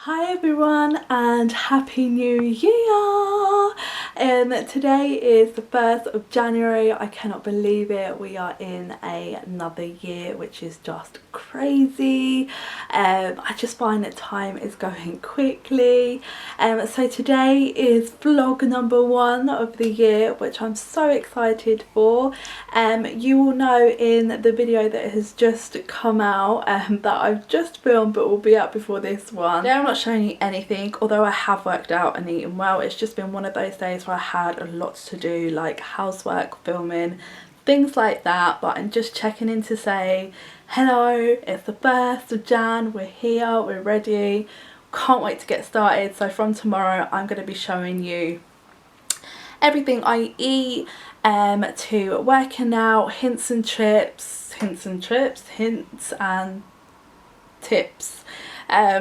Hi everyone and Happy New Year! Today is the 1st of January. I cannot believe it. We are in another year, which is just crazy. I just find that time is going quickly. So today is vlog number 1 of the year, which I'm so excited for. You will know in the video that has just come out that I've just filmed but will be up before this one. Today I'm not showing you anything, although I have worked out and eaten well. It's just been one of those days where I had a lot to do, like housework, filming, things like that. But I'm just checking in to say hello. It's the 1st of Jan, we're here, we're ready, can't wait to get started. So from tomorrow I'm going to be showing you everything I eat, to working out, hints and tips,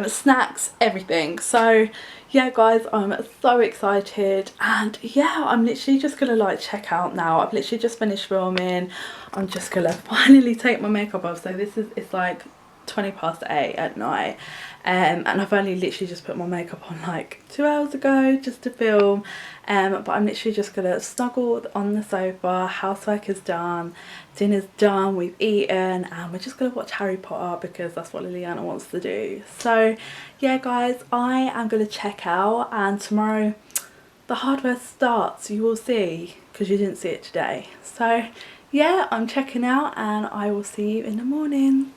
snacks, everything. So yeah guys, I'm so excited, and yeah, I'm literally just gonna like check out now. I've literally just finished filming. I'm just gonna finally take my makeup off. So it's like 20 past 8 at night, and I've only literally just put my makeup on like 2 hours ago just to film. But I'm literally just gonna snuggle on the sofa. Housework is done, dinner's done, we've eaten, and we're just gonna watch Harry Potter because that's what Liliana wants to do. So yeah guys, I am gonna check out, and tomorrow the hard work starts, you will see, because you didn't see it today. So yeah, I'm checking out and I will see you in the morning.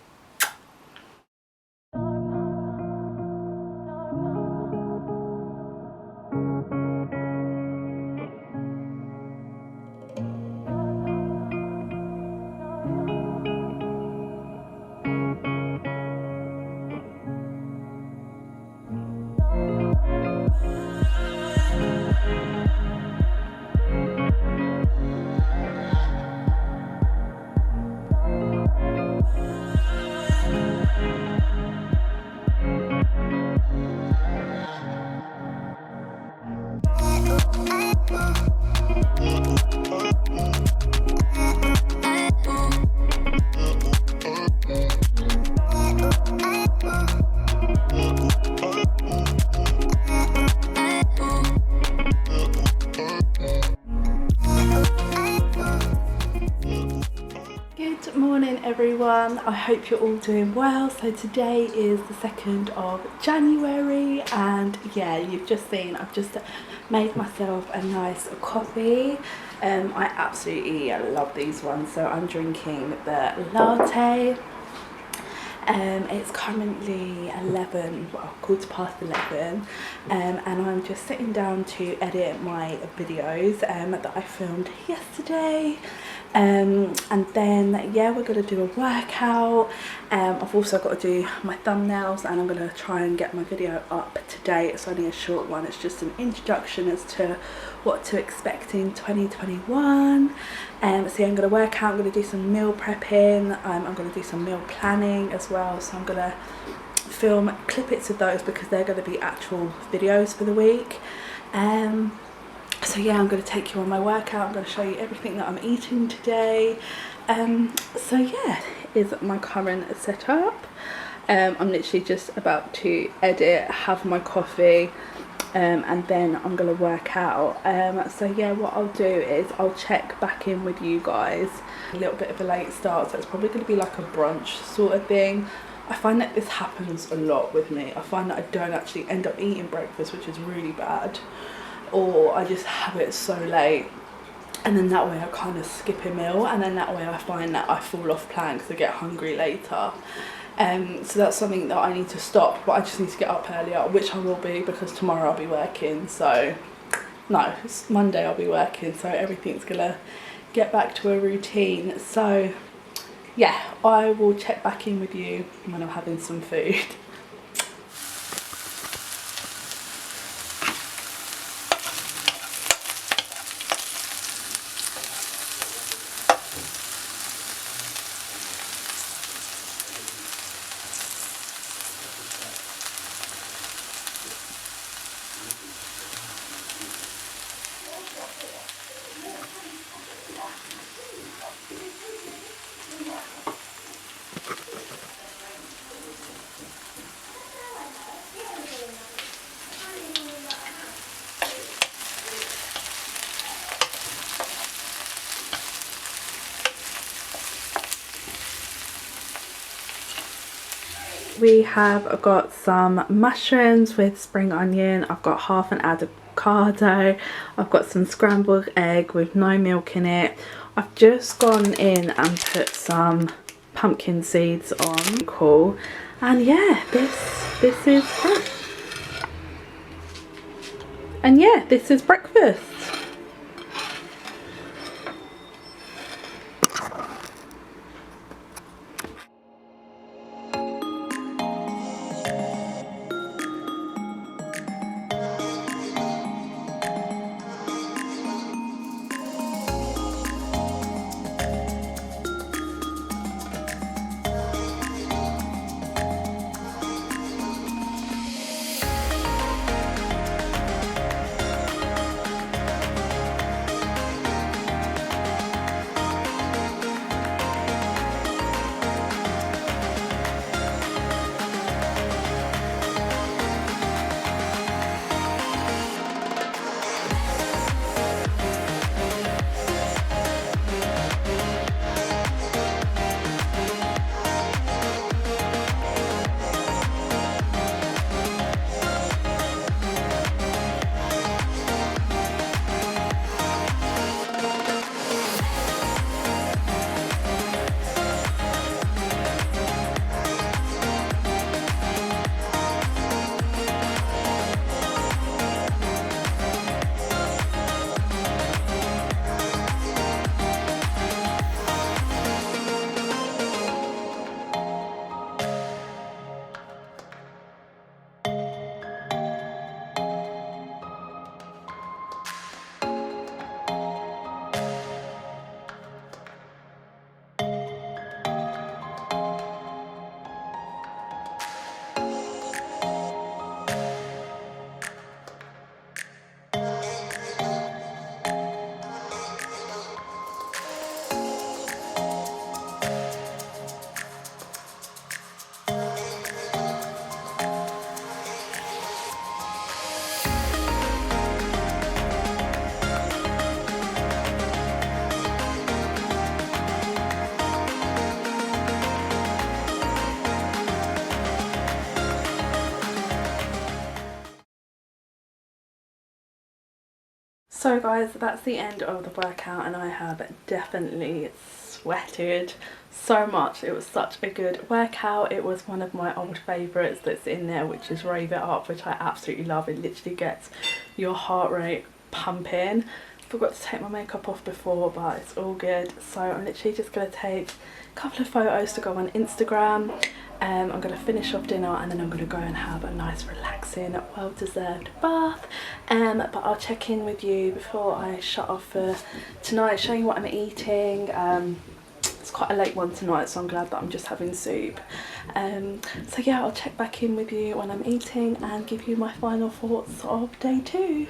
Good morning everyone, I hope you're all doing well. So today is the 2nd of January, and yeah, you've just seen I've just made myself a nice coffee. I absolutely love these ones, so I'm drinking the latte. It's currently 11, well, 11:15, and I'm just sitting down to edit my videos that I filmed yesterday. And then yeah, we're gonna do a workout. I've also got to do my thumbnails, and I'm gonna try and get my video up today. It's only a short one, it's just an introduction as to what to expect in 2021. So yeah, I'm gonna work out, I'm gonna do some meal prepping, I'm gonna do some meal planning as well. So I'm gonna film clippets of those because they're gonna be actual videos for the week. So yeah, I'm going to take you on my workout. I'm going to show you everything that I'm eating today. So yeah, is my current setup. I'm literally just about to edit, have my coffee, and then I'm going to work out. So yeah, what I'll do is I'll check back in with you guys. A little bit of a late start, so it's probably going to be like a brunch sort of thing. I find that this happens a lot with me. I find that I don't actually end up eating breakfast, which is really bad. Or I just have it so late, and then that way I kind of skip a meal, and then that way I find that I fall off plan because I get hungry later. So that's something that I need to stop, but I just need to get up earlier, which I will be because tomorrow I'll be working. So no, it's Monday I'll be working, so everything's gonna get back to a routine. So yeah, I will check back in with you when I'm having some food. we have got some mushrooms with spring onion. I've got half an avocado. I've got some scrambled egg with no milk in it. I've just gone in and put some pumpkin seeds on. Cool. And yeah, this is great. And yeah, this is breakfast. So guys, that's the end of the workout, and I have definitely sweated so much. It was such a good workout. It was one of my old favourites that's in there, which is Rave It Up, which I absolutely love. It literally gets your heart rate pumping. Forgot to take my makeup off before, but it's all good. So I'm literally just going to take a couple of photos to go on Instagram. I'm going to finish off dinner, and then I'm going to go and have a nice relaxing, well-deserved bath. But I'll check in with you before I shut off for tonight, show you what I'm eating. It's quite a late one tonight, so I'm glad that I'm just having soup. So yeah, I'll check back in with you when I'm eating and give you my final thoughts of day 2.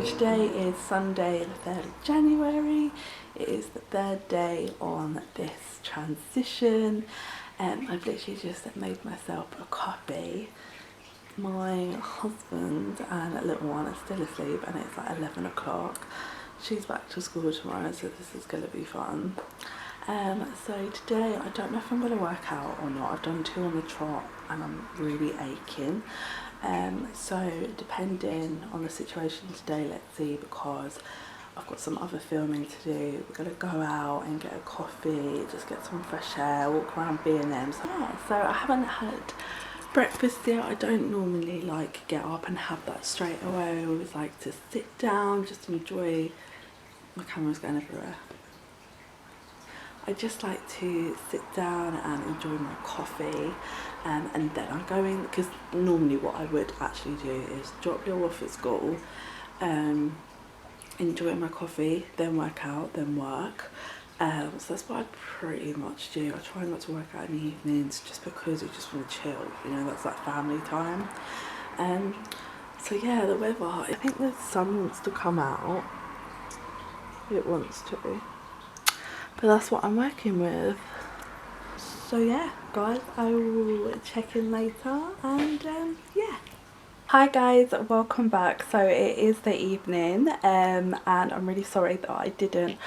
Today is Sunday the 3rd of January. It is the 3rd day on this transition. I've literally just made myself a coffee. My husband and a little one are still asleep, and it's like 11 o'clock. She's back to school tomorrow, so this is going to be fun. So today I don't know if I'm going to work out or not. I've done 2 on the trot and I'm really aching. So depending on the situation today, let's see, because I've got some other filming to do. We're going to go out and get a coffee, just get some fresh air, walk around B&M. So, yeah, so I haven't had breakfast here. I don't normally like get up and have that straight away. I always like to sit down, just enjoy. My camera's going everywhere. I just like to sit down and enjoy my coffee, and then I'm going, because normally what I would actually do is drop Lil off at school, enjoy my coffee, then work out, then work. So that's what I pretty much do. I try not to work out in the evenings just because I just want to chill, you know, that's like family time. So yeah, the weather, I think the sun wants to come out. It wants to. But that's what I'm working with. So yeah, guys, I will check in later, and yeah. Hi guys, welcome back. So it is the evening, and I'm really sorry that I didn't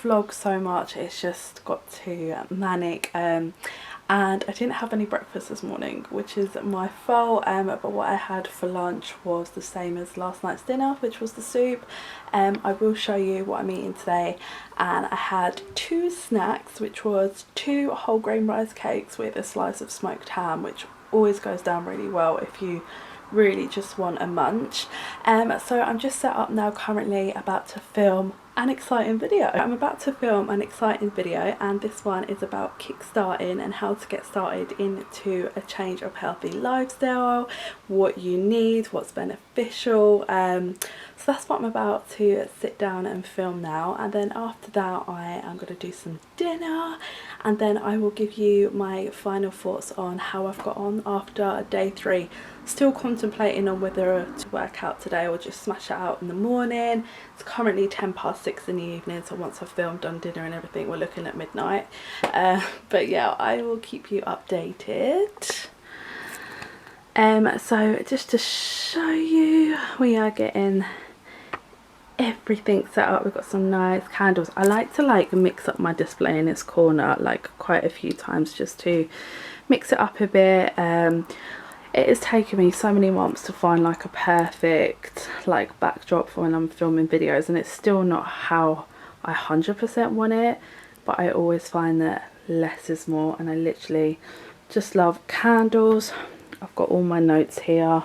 vlog so much. It's just got too manic, and I didn't have any breakfast this morning, which is my fault. But what I had for lunch was the same as last night's dinner, which was the soup. I will show you what I'm eating today, and I had 2 snacks, which was 2 whole grain rice cakes with a slice of smoked ham, which always goes down really well if you really just want a munch. So I'm just set up now, currently about to film an exciting video. I'm about to film an exciting video, and this one is about kickstarting and how to get started into a change of healthy lifestyle, what you need, what's beneficial. So that's what I'm about to sit down and film now, and then after that I am going to do some dinner, and then I will give you my final thoughts on how I've got on after day 3. Still contemplating on whether to work out today or just smash it out in the morning. It's currently 6:10 in the evening, so once I've filmed, done dinner and everything, we're looking at midnight. But yeah, I will keep you updated. So just to show you, we are getting everything set up. We've got some nice candles. I like to mix up my display in this corner quite a few times just to mix it up a bit. It has taken me so many months to find a perfect backdrop for when I'm filming videos, and it's still not how I 100% want it, but I always find that less is more, and I literally just love candles. I've got all my notes here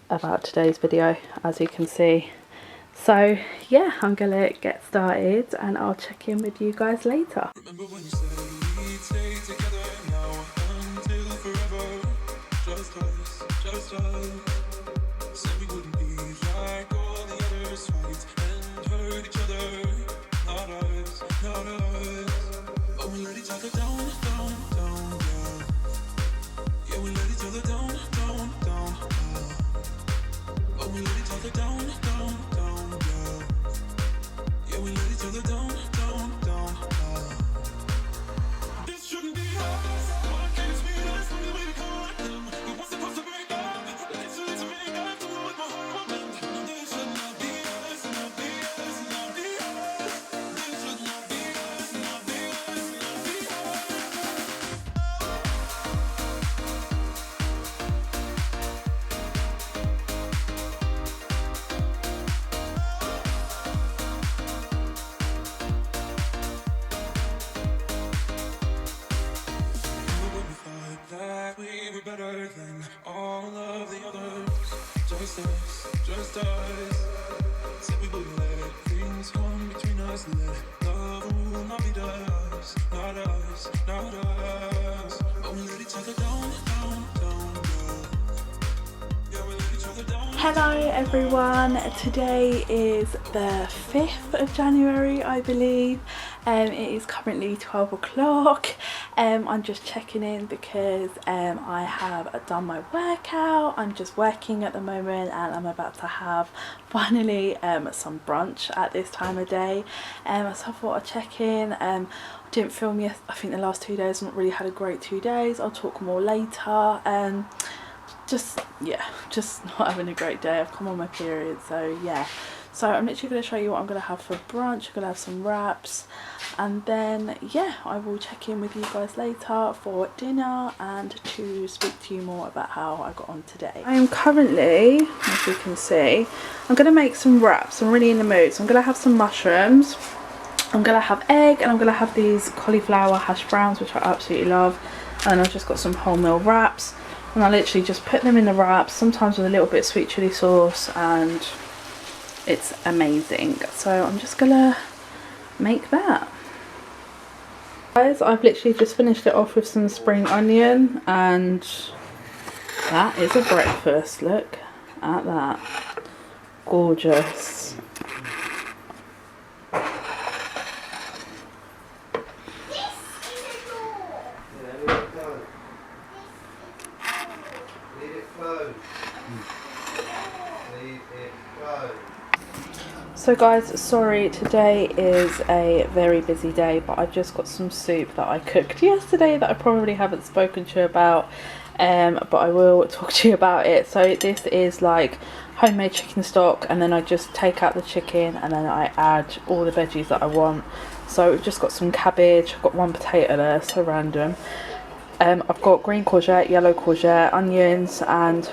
about today's video, as you can see. So yeah, I'm gonna get started and I'll check in with you guys later. Remember when you said we'd stay together now until forever? Just us. Said we wouldn't be like all the others, fight and hurt each other. Not us. But we let each other down, yeah. Yeah, we let each other down, yeah. But we let each other down, yeah. Yeah, we let each other down, yeah. This shouldn't be us. Why can't it be us when we call them? We were supposed to break up. Let's make up to what my heart meant. No, this should not be us, not be us, not be us. This should not be us, not be us, not be us. That we were better than all of the others. Just us. Said we wouldn't let things come between us. Let love rule, not be us, not us. But we let each other down, yeah, we let each other down. Hello everyone, today is the 5th of January, I believe. It is currently 12 o'clock. I'm just checking in because I have done my workout. I'm just working at the moment, and I'm about to have finally some brunch at this time of day. So I thought I'd check in. I didn't film yet. I think the last 2 days, I've not really had a great 2 days. I'll talk more later. Just not having a great day. I've come on my period, so yeah. So I'm literally going to show you what I'm going to have for brunch. I'm going to have some wraps, and then yeah, I will check in with you guys later for dinner and to speak to you more about how I got on today. I am currently, as you can see, I'm going to make some wraps. I'm really in the mood. So I'm going to have some mushrooms, I'm going to have egg, and I'm going to have these cauliflower hash browns, which I absolutely love. And I've just got some wholemeal wraps. And I literally just put them in the wraps, sometimes with a little bit of sweet chilli sauce, and it's amazing. So I'm just gonna make that. Guys, I've literally just finished it off with some spring onion, and that is a breakfast. Look at that. Gorgeous. So guys, sorry, today is a very busy day, but I've just got some soup that I cooked yesterday that I probably haven't spoken to you about, but I will talk to you about it. So this is like homemade chicken stock, and then I just take out the chicken and then I add all the veggies that I want. So we've just got some cabbage, I've got one potato there, so random. I've got green courgette, yellow courgette, onions, and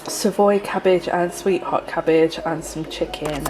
Savoy cabbage and sweetheart cabbage, and some chicken.